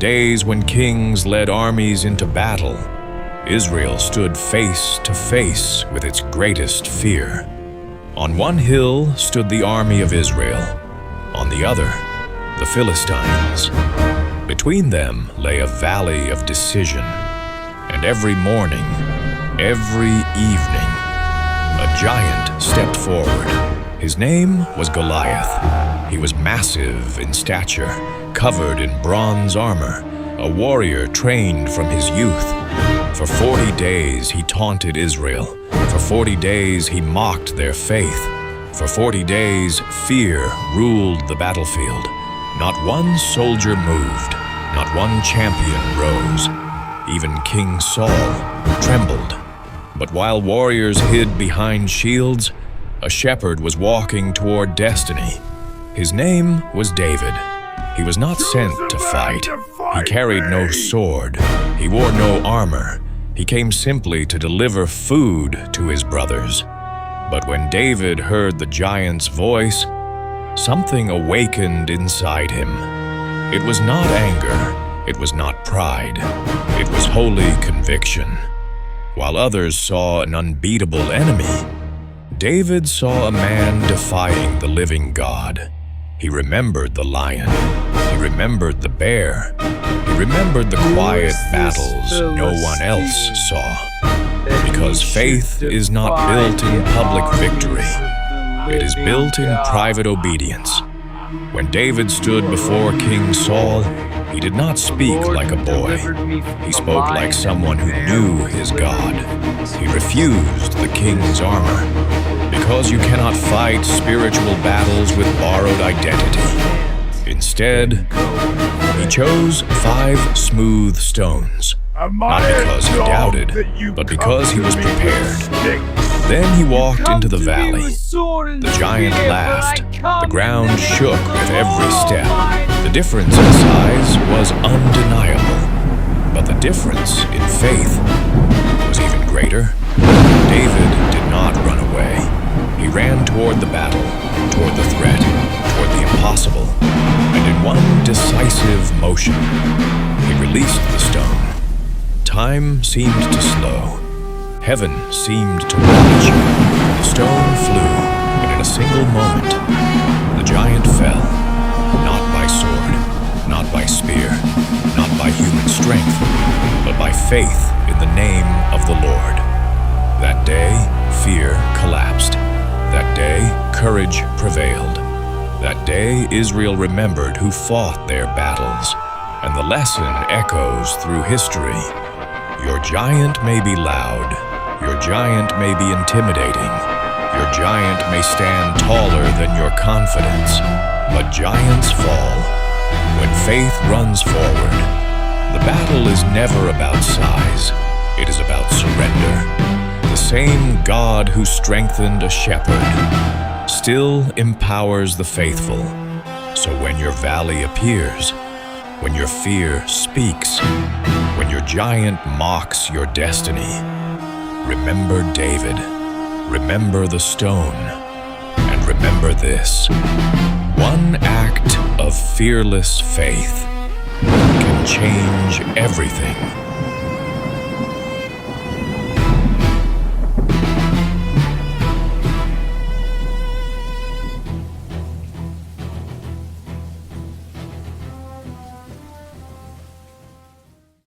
days when kings led armies into battle, Israel stood face to face with its greatest fear. On one hill stood the army of Israel, on the other, the Philistines. Between them lay a valley of decision, and every morning, every evening, a giant stepped forward. His name was Goliath. He was massive in stature, covered in bronze armor, a warrior trained from his youth. For 40 days he taunted Israel. For 40 days he mocked their faith. For 40 days fear ruled the battlefield. Not one soldier moved, not one champion rose. Even King Saul trembled. But while warriors hid behind shields, a shepherd was walking toward destiny. His name was David. He was not sent to fight. He carried no sword. He wore no armor. He came simply to deliver food to his brothers. But when David heard the giant's voice, something awakened inside him. It was not anger. It was not pride. It was holy conviction. While others saw an unbeatable enemy, David saw a man defying the living God. He remembered the lion. He remembered the bear. He remembered the quiet battles no one else saw. Because faith is not built in public victory. It is built in private obedience. When David stood before King Saul, he did not speak like a boy. He spoke like someone who knew his God. He refused the king's armor, because you cannot fight spiritual battles with borrowed identity. Instead, he chose 5 smooth stones, not because he doubted, but because he was prepared. Then he walked into the valley. The giant laughed. The ground shook with every step. The difference in size was undeniable, but the difference in faith was even greater. David did not run away. He ran toward the battle, toward the threat, toward the impossible, and in one decisive motion, he released the stone. Time seemed to slow. Heaven seemed to watch. The stone flew, and in a single moment, the giant fell, not by sword, not by spear, not by human strength, but by faith in the name of the Lord. That day, fear collapsed. That day, courage prevailed. That day, Israel remembered who fought their battles, and the lesson echoes through history. Your giant may be loud. Your giant may be intimidating. Your giant may stand taller than your confidence. But giants fall. When faith runs forward, the battle is never about size. It is about surrender. The same God who strengthened a shepherd still empowers the faithful. So when your valley appears, when your fear speaks, when your giant mocks your destiny, remember David, remember the stone, and remember this: one act of fearless faith can change everything.